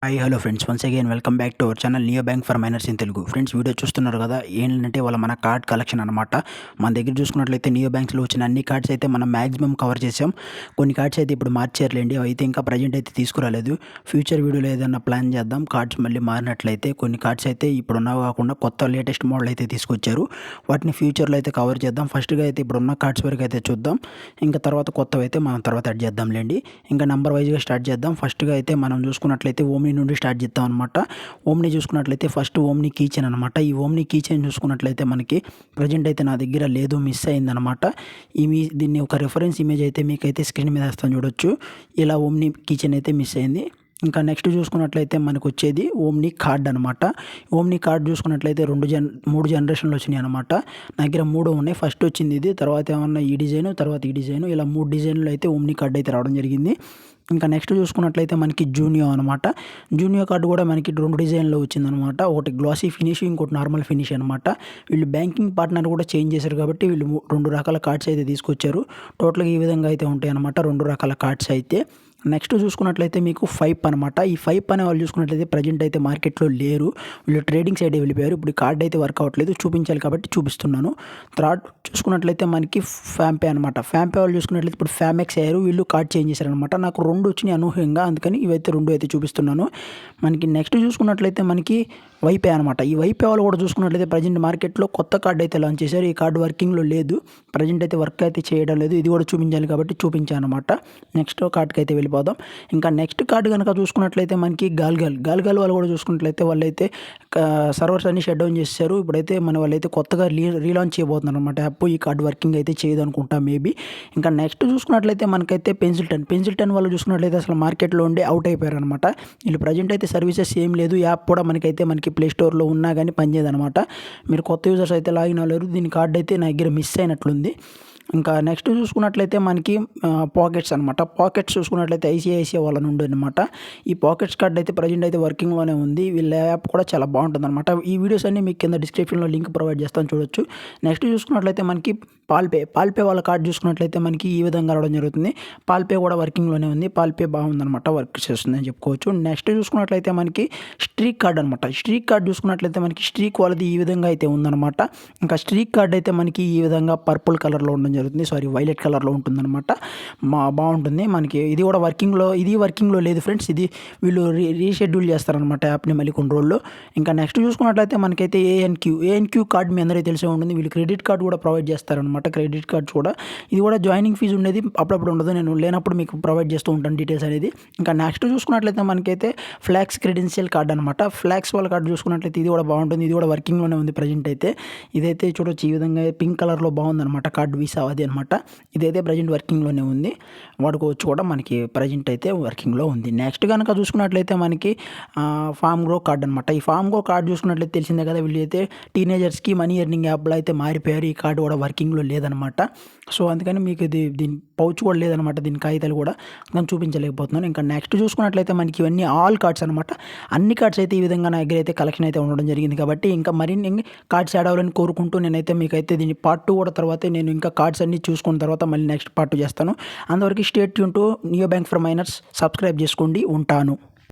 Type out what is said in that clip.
Hi hello friends, once again welcome back to our channel neo bank for minors in Telugu. Friends, video చూస్తున్నారు కదా, ఏంటంటే మన card collection అనమాట. మన దగ్గర చూసుకున్నట్లయితే నియో బ్యాంక్స్లో వచ్చిన అన్ని కార్డ్స్ అయితే మనం మ్యాక్సిమం కవర్ చేసాం. కొన్ని కార్డ్స్ అయితే ఇప్పుడు మార్చేర్లేండి, అయితే ఇంకా ప్రజెంట్ అయితే తీసుకురాలేదు. ఫ్యూచర్ వీడియోలో ఏదైనా ప్లాన్ చేద్దాం. కార్డ్స్ మళ్ళీ మారినట్లయితే కొన్ని కార్డ్స్ అయితే ఇప్పుడు ఉన్నవి కాకుండా కొత్త లేటెస్ట్ మోడల్ అయితే తీసుకొచ్చారు. వాటిని ఫ్యూచర్లో అయితే కవర్ చేద్దాం. ఫస్ట్గా అయితే ఇప్పుడు ఉన్న కార్డ్స్ వరకు అయితే చూద్దాం. ఇంకా తర్వాత కొత్తవి అయితే మనం తర్వాత యాడ్ చేద్దాంలేండి. ఇంకా నెంబర్ వైజ్గా స్టార్ట్ చేద్దాం. ఫస్ట్గా అయితే మనం చూసుకున్నట్లయితే ఓమ్ని నుండి స్టార్ట్ చేద్దాం అనమాట. ఓమ్ని చూసుకున్నట్లయితే ఫస్ట్ ఓమ్ని కీచెన్ అనమాట. ఈ ఓమ్ని కీచెన్ చూసుకున్నట్లయితే మనకి ప్రజెంట్ అయితే నా దగ్గర లేదు, మిస్ అయిందనమాట. దీన్ని ఒక రెఫరెన్స్ ఇమేజ్ అయితే మీకైతే స్క్రీన్ మీద వేస్తాను, చూడొచ్చు. ఇలా ఓమ్ని కీచెన్ అయితే మిస్ అయింది. ఇంకా నెక్స్ట్ చూసుకున్నట్లయితే మనకు వచ్చేది ఓమ్ని కార్డ్ అనమాట. ఓమ్ని కార్డ్ చూసుకున్నట్లయితే 3 జనరేషన్లు వచ్చినాయి అనమాట. నా దగ్గర 3 ఉన్నాయి. ఫస్ట్ వచ్చింది ఇది, తర్వాత ఏమన్నా ఈ డిజైను, తర్వాత ఈ డిజైను, ఇలా 3 డిజైన్లు అయితే ఓమ్ని కార్డ్ అయితే రావడం జరిగింది. ఇంకా నెక్స్ట్ చూసుకున్నట్లయితే మనకి జూనియో అనమాట. జూనియో కార్డు కూడా మనకి 2 డిజైన్లో వచ్చిందనమాట. ఒకటి గ్లాసీ ఫినిష్, ఇంకోటి నార్మల్ ఫినిష్ అనమాట. వీళ్ళు బ్యాంకింగ్ పార్ట్నర్ కూడా చేంజ్ చేశారు కాబట్టి వీళ్ళు 2 రకాల కార్డ్స్ అయితే తీసుకొచ్చారు. టోటల్గా ఈ విధంగా అయితే ఉంటాయి అనమాట, 2 రకాల కార్డ్స్ అయితే. నెక్స్ట్ చూసుకున్నట్లయితే మీకు 5 అనమాట. ఈ 5 అనే వాళ్ళు చూసుకున్నట్లయితే ప్రజెంట్ అయితే మార్కెట్లో లేరు, వీళ్ళు ట్రేడింగ్ సైడ్ వెళ్ళిపోయారు. ఇప్పుడు కార్డ్ అయితే వర్క్ అవ్వట్లేదు, చూపించాలి కాబట్టి చూపిస్తున్నాను. థర్డ్ చూసుకున్నట్లయితే మనకి ఫ్యాంపే అనమాట. ఫ్యాంపే వాళ్ళు చూసుకున్నట్లయితే ఇప్పుడు ఫ్యామెక్స్ అయ్యారు, వీళ్ళు కార్డ్ చేంజ్ చేశారనమాట. నాకు 2 వచ్చినాయి అనూహ్యంగా, అందుకని ఇవైతే 2 అయితే చూపిస్తున్నాను. మనకి నెక్స్ట్ చూసుకున్నట్లయితే మనకి వైపే అనమాట. ఈ వైపే వాళ్ళు కూడా చూసుకున్నట్లయితే ప్రజెంట్ మార్కెట్లో కొత్త కార్డ్ అయితే లాంచ్ చేశారు. ఈ కార్డు వర్కింగ్లో లేదు, ప్రజెంట్ అయితే వర్క్ అయితే చేయడం లేదు. ఇది కూడా చూపించాలి కాబట్టి చూపించాను అనమాట. నెక్స్ట్ కార్డ్కి అయితే వెళ్ళిపోదాం. ఇంకా నెక్స్ట్ కార్డు కనుక చూసుకున్నట్లయితే మనకి గాల్గాల్ వాళ్ళు కూడా చూసుకున్నట్లయితే వాళ్ళైతే సర్వర్స్ అన్ని షట్ డౌన్ చేశారు. ఇప్పుడైతే వాళ్ళైతే కొత్తగా రీలాంచ్ చేయబోతున్నారు అనమాట యాప్. ఈ కార్డు వర్కింగ్ అయితే చేయదు అనుకుంటా మేబీ. ఇంకా నెక్స్ట్ చూసుకున్నట్లయితే మనకైతే పెన్సిల్ టెన్ వాళ్ళు చూసుకున్నట్లయితే అసలు మార్కెట్లో ఉండి అవుట్ అయిపోయారు అనమాట. వీళ్ళు ప్రజెంట్ అయితే సర్వీసెస్ ఏం లేదు, యాప్ కూడా మనకి ప్లే స్టోర్లో ఉన్నా కానీ పనిచేయదనమాట. మీరు కొత్త యూజర్స్ అయితే లాగిన్ అవ్వలేరు. దీని కార్డు అయితే నా దగ్గర మిస్ అయినట్లుంది. ఇంకా నెక్స్ట్ చూసుకున్నట్లయితే మనకి పాకెట్స్ అనమాట. పాకెట్స్ చూసుకున్నట్లయితే ఐసిఐసిఐ వాళ్ళ నుండి అనమాట. ఈ పాకెట్స్ కార్డ్ అయితే ప్రజెంట్ అయితే వర్కింగ్లోనే ఉంది. వీళ్ళ యాప్ కూడా చాలా బాగుంటుంది అనమాట. ఈ వీడియోస్ అన్ని మీకు కింద డిస్క్రిప్షన్లో లింక్ ప్రొవైడ్ చేస్తాను, చూడొచ్చు. నెక్స్ట్ చూసుకున్నట్లయితే మనకి పాల్పే వాళ్ళ కార్డ్ చూసుకున్నట్లయితే మనకి ఈ విధంగా రావడం జరుగుతుంది. పాల్పే కూడా వర్కింగ్లోనే ఉంది. పాల్పే బాగుందనమాట, వర్క్ చేస్తుందని చెప్పుకోవచ్చు. నెక్స్ట్ చూసుకున్నట్లయితే మనకి స్ట్రీక్ కార్డ్ అనమాట. స్ట్రీక్ కార్డ్ చూసుకున్నట్లయితే మనకి స్ట్రీక్ వాళ్ళది ఈ విధంగా అయితే ఉందన్నమాట. ఇంకా స్ట్రీక్ కార్డ్ అయితే మనకి ఈ విధంగా పర్పుల్ కలర్లో ఉండడం జరుగుతుంది, వైలెట్ కలర్లో ఉంటుందన్నమాట. బాగుంటుంది మనకి. ఇది కూడా వర్కింగ్లో లేదు ఫ్రెండ్స్. ఇది వీళ్ళు రీషెడ్యూల్ చేస్తారనమాట యాప్ని మళ్ళీ కొన్ని రోజుల్లో. ఇంకా నెక్స్ట్ చూసుకున్నట్లయితే మనకైతే ఏఎన్క్యూ కార్డ్ మీ అందరికీ తెలిసే ఉంటుంది. వీళ్ళు క్రెడిట్ కార్డ్ కూడా ప్రొవైడ్ చేస్తారనమాట. క్రెడిట్ కార్డ్స్ కూడా, ఇది కూడా జాయినింగ్ ఫీజు ఉండేది, అప్పుడప్పుడు ఉండదు. నేను లేనప్పుడు మీకు ప్రొవైడ్ చేస్తూ ఉంటాను డీటెయిల్స్ అనేది. ఇంకా నెక్స్ట్ చూసుకున్నట్లయితే మనకైతే ఫ్లాక్స్ క్రెడెన్షియల్ కార్డ్ అనమాట. ఫ్లాక్స్ వాళ్ళ కార్డు చూసుకున్నట్లయితే ఇది కూడా బాగుంటుంది. ఇది కూడా వర్కింగ్లోనే ఉంది ప్రజెంట్ అయితే. ఇదైతే చూడొచ్చు, ఈ విధంగా పింక్ కలర్లో బాగుందన్నమాట కార్డు, వీసా అది అనమాట. ఇదైతే ప్రజెంట్ వర్కింగ్లోనే ఉంది, వాడుకోవచ్చు కూడా. మనకి ప్రజెంట్ అయితే వర్కింగ్లో ఉంది. నెక్స్ట్ కనుక చూసుకున్నట్లయితే మనకి ఫామ్ గ్రో కార్డ్ అనమాట. ఈ ఫామ్ గ్రో కార్డ్ చూసుకున్నట్లయితే తెలిసిందే కదా, వీళ్ళు అయితే టీనేజర్స్కి మనీ ఎర్నింగ్ యాప్లో అయితే మారిపోయారు. ఈ కార్డు కూడా వర్కింగ్లో లేదనమాట. సో అందుకని మీకు దీని పౌచ్ కూడా లేదనమాట, దీని కాగితాలు కూడా నేను చూపించలేకపోతున్నాను. ఇంకా నెక్స్ట్ చూసుకున్నట్లయితే మనకి ఇవన్నీ ఆల్ కార్డ్స్ అనమాట. అన్ని కార్డ్స్ అయితే ఈ విధంగా నా దగ్గర అయితే కలెక్షన్ అయితే ఉండడం జరిగింది. కాబట్టి ఇంకా మరిన్ని కార్డ్స్ యాడ్ అవ్వాలని కోరుకుంటూ నేనైతే మీకైతే దీని పార్ట్ 2 కూడా తర్వాత నేను ఇంకా కార్డ్స్ అన్ని చూసుకున్న తర్వాత మళ్ళీ నెక్స్ట్ పార్ట్ 2 చేస్తాను. అంతవరకు stay tune to neo bank for minors. Subscribe చేసుకోండి. ఉంటాను.